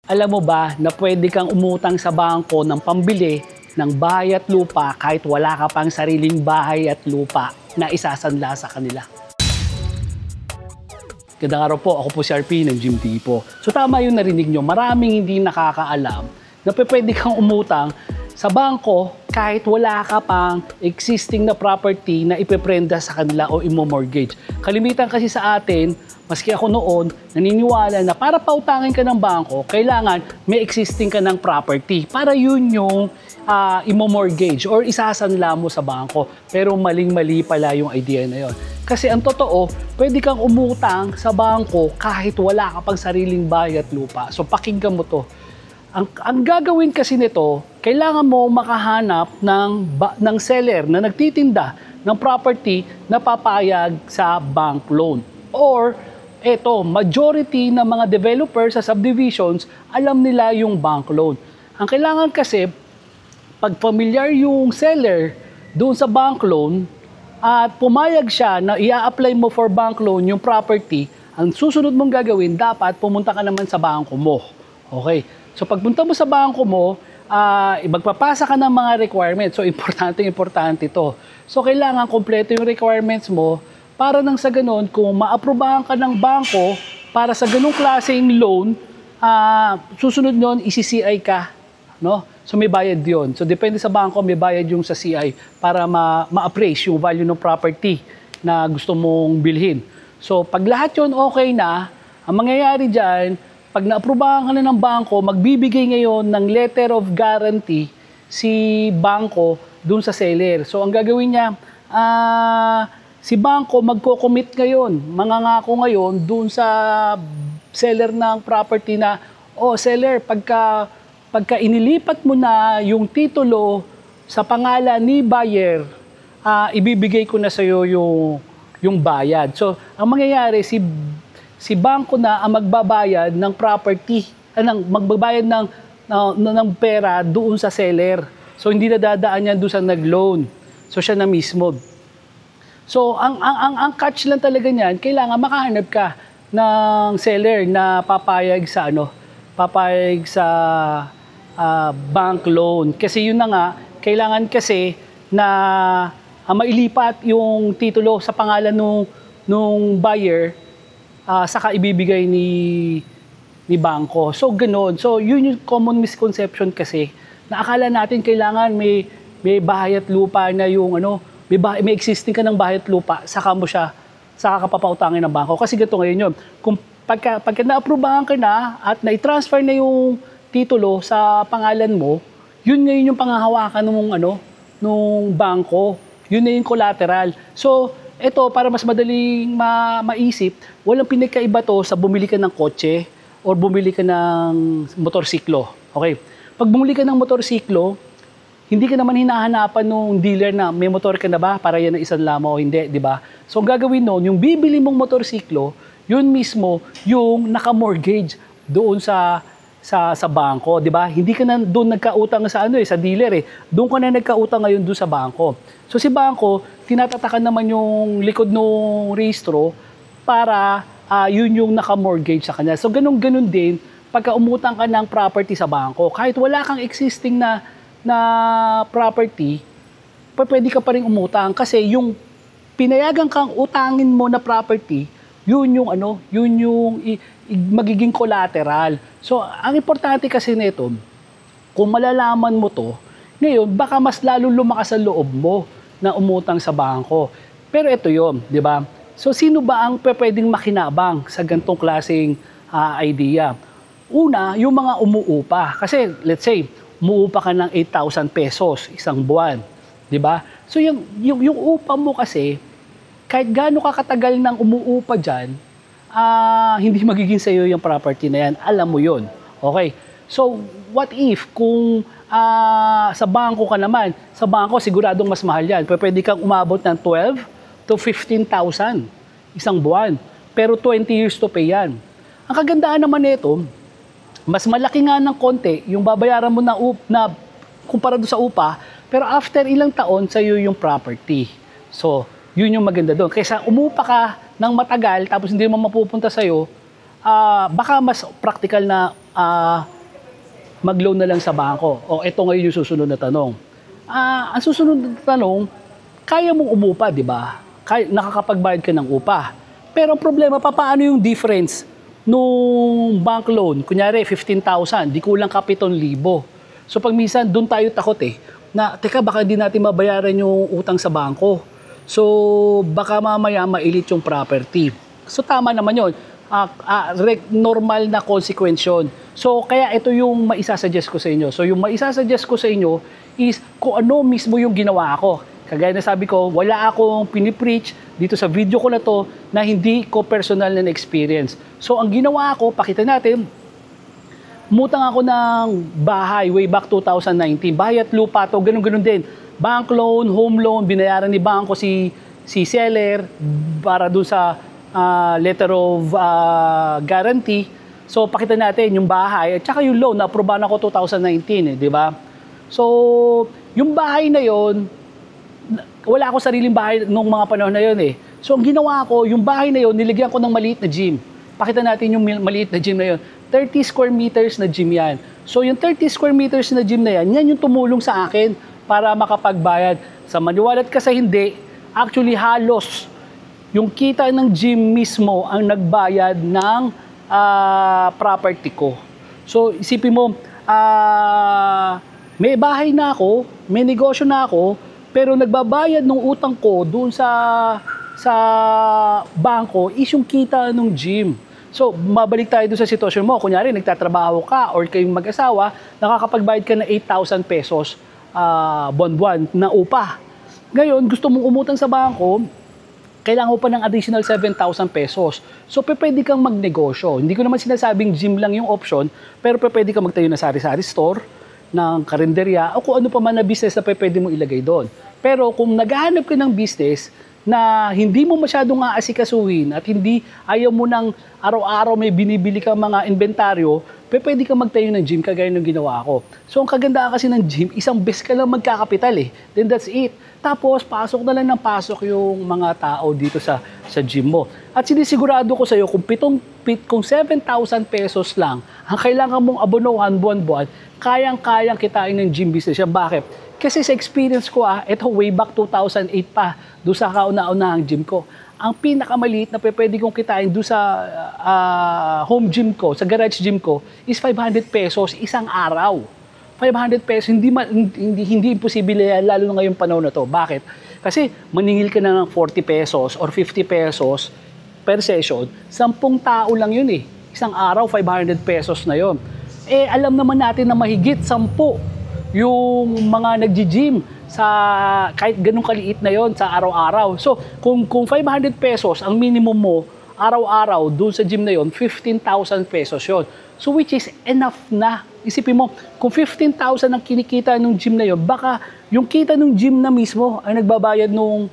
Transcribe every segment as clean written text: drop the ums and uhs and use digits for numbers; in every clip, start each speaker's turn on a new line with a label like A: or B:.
A: Alam mo ba na pwede kang umutang sa bangko ng pambili ng bahay at lupa kahit wala ka pang sariling bahay at lupa na isasanla sa kanila? Gandang araw po, ako po si RP ng Jim Tipo. So tama yung narinig nyo, maraming hindi nakakaalam na pwede kang umutang sa bangko kahit wala ka pang existing na property na ipeprenda sa kanila o imo-mortgage. Kalimitan kasi sa atin, maski ako noon, naniniwala na para pautangin ka ng bangko, kailangan may existing ka ng property para yun yung imo-mortgage or isasanla mo sa bangko. Pero maling-mali pala yung idea na yun. Kasi ang totoo, pwede kang umutang sa bangko kahit wala ka pang sariling bahay at lupa. So pakinggan mo to. Ang gagawin kasi nito, kailangan mo makahanap ng seller na nagtitinda ng property na papayag sa bank loan. Or, majority ng mga developers sa subdivisions, alam nila yung bank loan. Ang kailangan kasi, pag familiar yung seller doon sa bank loan, at pumayag siya na i-apply mo for bank loan yung property, ang susunod mong gagawin, dapat pumunta ka naman sa bangko mo. Okay? So pagpunta mo sa bangko mo, magpapasa ka ng mga requirements. So importante ito. So kailangan kompleto yung requirements mo para nang sa ganun, kung maaprobahan ka ng bangko para sa ganung klaseng loan, susunod nun, isi-CI ka. No? So may bayad yon. So depende sa bangko, may bayad yung sa CI para ma-appraise yung value ng property na gusto mong bilhin. So pag lahat yun okay na, ang mangyayari dyan, pag na-aprobahan ka na ng bangko, magbibigay ngayon ng letter of guarantee si bangko dun sa seller. So ang gagawin niya, si bangko magko-commit ngayon, mangangako ngayon dun sa seller ng property na, seller, pagka inilipat mo na yung titulo sa pangalan ni buyer, ibibigay ko na sa iyo yung bayad. So ang mangyayari, si bangko na ang magbabayad ng property, magbabayad ng pera doon sa seller. So hindi na dadaan yan doon sa nag-loan. So siya na mismo. So ang catch lang talaga niyan, kailangan makahanap ka ng seller na papayag sa bank loan. Kasi yun na nga, kailangan kasi na mailipat yung titulo sa pangalan nung buyer, saka ibibigay ni bangko. So, ganoon. So, yun yung common misconception kasi, na akala natin kailangan may bahay at lupa na yung may existing ka ng bahay at lupa, saka ka papautangin ng bangko. Kasi ganito ngayon yun. Kung pagka na-aprobahan ka na at na-transfer na yung titulo sa pangalan mo, yun ngayon yung panghahawakan nung bangko. Yun na yung collateral. So, ito, para mas madaling maisip, walang pinagkaiba to sa bumili ka ng kotse or bumili ka ng motorsiklo. Okay? Pag bumili ka ng motorsiklo, hindi ka naman hinahanapan nung dealer na may motor ka na ba para yan na isanla mo o hindi, di ba? So, ang gagawin nun, yung bibili mong motorsiklo, yun mismo yung naka-mortgage doon sa bangko, di ba? Hindi ka na doon nagkautang sa dealer . Doon ka na nagkautang ngayon doon sa bangko. So si bangko, tinatatakan naman yung likod ng rehistro para yun yung naka-mortgage sa kanya. So ganun din pagka umutang ka ng property sa bangko. Kahit wala kang existing na property, pwede ka pa rin umutang kasi yung pinayagan kang utangin mo na property, yun yung magiging collateral. So, ang importante kasi nito, kung malalaman mo to, ngayon, baka mas lalo lumakas ang loob mo na umutang sa bangko. Pero ito yun, di ba? So, sino ba ang pwedeng makinabang sa gantong klaseng idea? Una, yung mga umuupa. Kasi, let's say, umuupa ka ng 8,000 pesos isang buwan. Di ba? So, yung upa mo kasi, kahit gaano ka katagal nang umuupa dyan, hindi magiging sa'yo yung property na yan. Alam mo yun. Okay? So, what if kung sa bangko ka naman, sa bangko siguradong mas mahal yan. Pwede kang umabot ng 12 to 15,000 isang buwan. Pero 20 years to pay yan. Ang kagandaan naman nito, mas malaki nga ng konti yung babayaran mo na kumpara doon sa upa, pero after ilang taon sa'yo yung property. So, yun yung maganda doon. Kaysa umupa ka ng matagal tapos hindi mo mapupunta sa'yo, baka mas practical na mag-loan na lang sa bangko. O ito ngayon yung susunod na tanong. Ang susunod na tanong, kaya mong umupa, di ba? Nakakapagbayad ka ng upa. Pero ang problema, paano yung difference nung bank loan? Kunyari, 15,000, di kulang ka 7,000. So pag minsan, doon tayo takot na, teka, baka di natin mabayaran yung utang sa bangko. So baka mamaya mailit yung property. So tama naman yun. Normal na consequence yun. So kaya ito yung maisasuggest ko sa inyo. So yung maisasuggest ko sa inyo is kung ano mismo yung ginawa ko. Kagaya na sabi ko, wala akong pinipreach dito sa video ko na to na hindi ko personal na experience. So ang ginawa ko, pakita natin, umutang ako ng bahay way back 2019. Bahay at lupa to, ganun-ganun din. Bank loan, home loan, binayaran ni bangko si seller para dun sa letter of guarantee. So pakita natin yung bahay at saka yung loan, na-aprobahan ako 2019, di ba? So yung bahay na yon, wala ako sariling bahay nung mga panahon na yon . So ang ginawa ko, yung bahay na yon, niligyan ko ng maliit na gym. Pakita natin yung maliit na gym na yon. 30 square meters na gym yan. So yung 30 square meters na gym na yan, yan yung tumulong sa akin para makapagbayad. Sa maniwalat ka sa hindi, actually halos yung kita ng gym mismo ang nagbayad ng property ko. So isipin mo, may bahay na ako, may negosyo na ako, pero nagbabayad ng utang ko doon sa bangko is yung kita ng gym. So, mabalik tayo doon sa sitwasyon mo. Kunyari, nagtatrabaho ka or kayong mag-asawa, nakakapagbayad ka ng 8,000 pesos buwan-buwan na upa. Ngayon, gusto mong umutang sa bangko, kailangan mo pa ng additional 7,000 pesos. So, pwede kang magnegosyo. Hindi ko naman sinasabing gym lang yung option, pero pwede kang magtayo na sari-sari store, ng karinderya, o kung ano pa man na business na pwede mo ilagay doon. Pero kung naghahanap ka ng business na hindi mo masyadong aasikasuhin at hindi ayaw mo ng araw-araw may binibili kang mga inventaryo, pwede ka magtayo ng gym kagaya ng ginawa ko. So ang kagandahan kasi ng gym, isang beses ka lang magkakapital Then that's it. Tapos pasok na lang ng pasok yung mga tao dito sa gym mo. At sinisigurado ko sa iyo kung 7,000 pesos lang ang kailangan mong abonohan buwan-buwan, kayang-kayang kitain ng gym business yan. Bakit? Kasi sa experience ko ito way back 2008 pa, doon sa kauna-unahang gym ko. Ang pinakamaliit na pwede kong kitain doon sa home gym ko, sa garage gym ko, is 500 pesos isang araw. 500 pesos, hindi imposible yan, lalo na ngayong panahon na to. Bakit? Kasi maningil ka na ng 40 pesos or 50 pesos per session, 10 tao lang yun Isang araw, 500 pesos na yun. Alam naman natin na mahigit 10 yung mga nagji-gym sa kahit ganung kaliit na yon sa araw-araw. So, kung 500 pesos ang minimum mo araw-araw doon sa gym na yon, 15,000 pesos yon. So, which is enough na. Isipin mo, kung 15,000 ang kinikita ng gym na yon, baka yung kita ng gym na mismo ay nagbabayad nung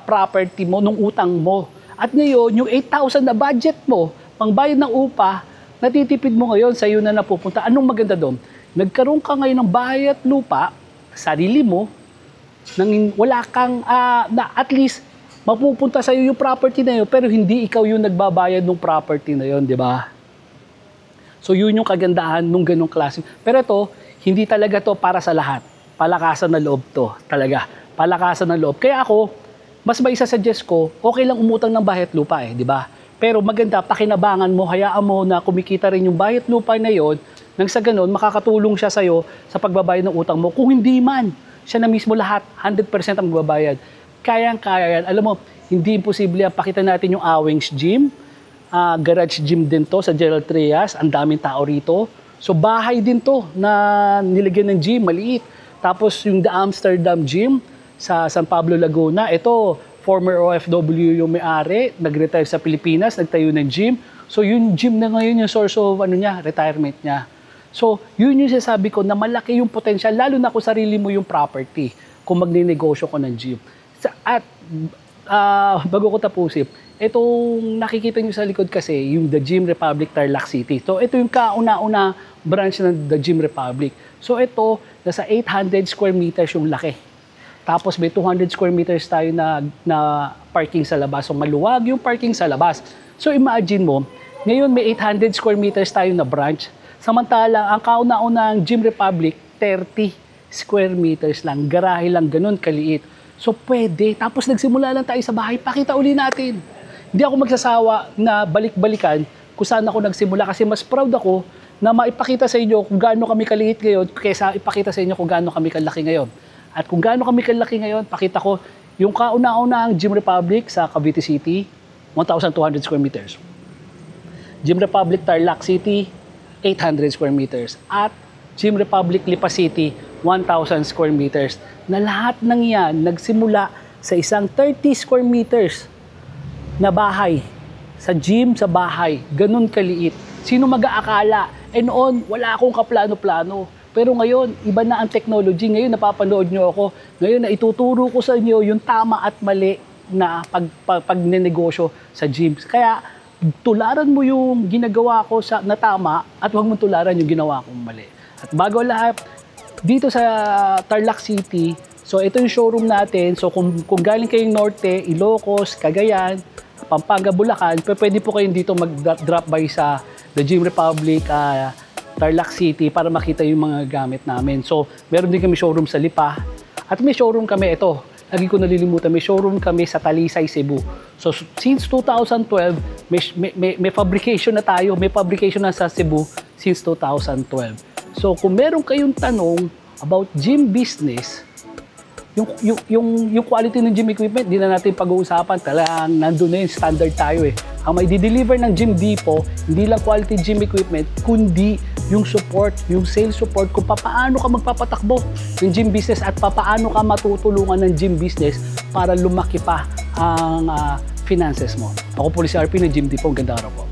A: property mo, nung utang mo. At ngayon, yung 8,000 na budget mo, pangbayad ng upa, natitipid mo ngayon sa iyo na napupunta. Anong maganda doon? Nagkaroon ka ngayon ng bahay at lupa, sarili mo, nang wala kang, na at least, mapupunta sa iyo yung property na yun, pero hindi ikaw yung nagbabayad ng property na yun, di ba? So yun yung kagandahan nung ganong klase. Pero ito, hindi talaga to para sa lahat. Palakasan na loob to, talaga. Palakasan ng loob. Kaya ako, mas may isasuggest ko, okay lang umutang ng bahay at lupa di ba? Pero maganda, pakinabangan mo, hayaan mo na kumikita rin yung bahay at lupa na yon, nang sa ganun, makakatulong siya sa'yo sa pagbabayad ng utang mo. Kung hindi man, siya na mismo lahat, 100% ang magbabayad. Kayang-kaya yan. Alam mo, hindi imposible yan. Pakita natin yung Awings Gym. Garage gym din to sa Gerald Trias. Ang daming tao rito. So bahay din to na nilagyan ng gym, maliit. Tapos yung The Amsterdam Gym sa San Pablo, Laguna. Ito, former OFW yung may-ari. Nag-retire sa Pilipinas, nagtayo ng gym. So yung gym na ngayon yung source of retirement niya. So, yun yung sasabi ko na malaki yung potential, lalo na kung sarili mo yung property, kung magninegosyo ko ng gym. At bago ko tapusin, itong nakikita nyo sa likod kasi, yung The Gym Republic Tarlac City. So, ito yung kauna-una branch ng The Gym Republic. So, ito, nasa 800 square meters yung laki. Tapos, may 200 square meters tayo na parking sa labas. So, maluwag yung parking sa labas. So, imagine mo, ngayon may 800 square meters tayo na branch. Samantala, ang kauna-unang Gym Republic, 30 square meters lang. Garahe lang, ganun kaliit. So pwede. Tapos nagsimula lang tayo sa bahay, pakita uli natin. Hindi ako magsasawa na balik-balikan kung saan ako nagsimula kasi mas proud ako na maipakita sa inyo kung gaano kami kaliit ngayon kaysa ipakita sa inyo kung gaano kami kalaki ngayon. At kung gaano kami kalaki ngayon, pakita ko yung kauna-unang Gym Republic sa Cavite City, 1,200 square meters. Gym Republic Tarlac City, 800 square meters. At Gym Republic Lipa City, 1,000 square meters. Na lahat ng yan nagsimula sa isang 30 square meters na bahay. Sa gym, sa bahay. Ganun kaliit. Sino mag-aakala? Eh noon, wala akong kaplano-plano. Pero ngayon, iba na ang technology. Ngayon, napapanood nyo ako. Ngayon, na ituturo ko sa inyo yung tama at mali na pagnenegosyo sa gym. Kaya, tularan mo yung ginagawa ko na tama at huwag mong tularan yung ginawa kong mali. At bago lahat, dito sa Tarlac City, so ito yung showroom natin. So kung galing kayong Norte, Ilocos, Cagayan, Pampanga, Bulacan, pwede po kayong dito mag-drop by sa The Gym Republic, Tarlac City para makita yung mga gamit namin. So meron din kami showroom sa Lipa. At may showroom kami, ito, lagi ko nalilimutan, may showroom kami sa Talisay, Cebu. So since 2012, may fabrication na tayo, may fabrication na sa Cebu since 2012. So kung meron kayong tanong about gym business, yung quality ng gym equipment, di na natin pag-uusapan. Talagang nandun na yung standard tayo eh. Ang may di-deliver ng Gym Depot, hindi lang quality gym equipment, kundi yung support, yung sales support kung paano ka magpapatakbo ng gym business at paano ka matutulungan ng gym business para lumaki pa ang finances mo. Ako po si RP ng Gym Depot. Ganda araw po.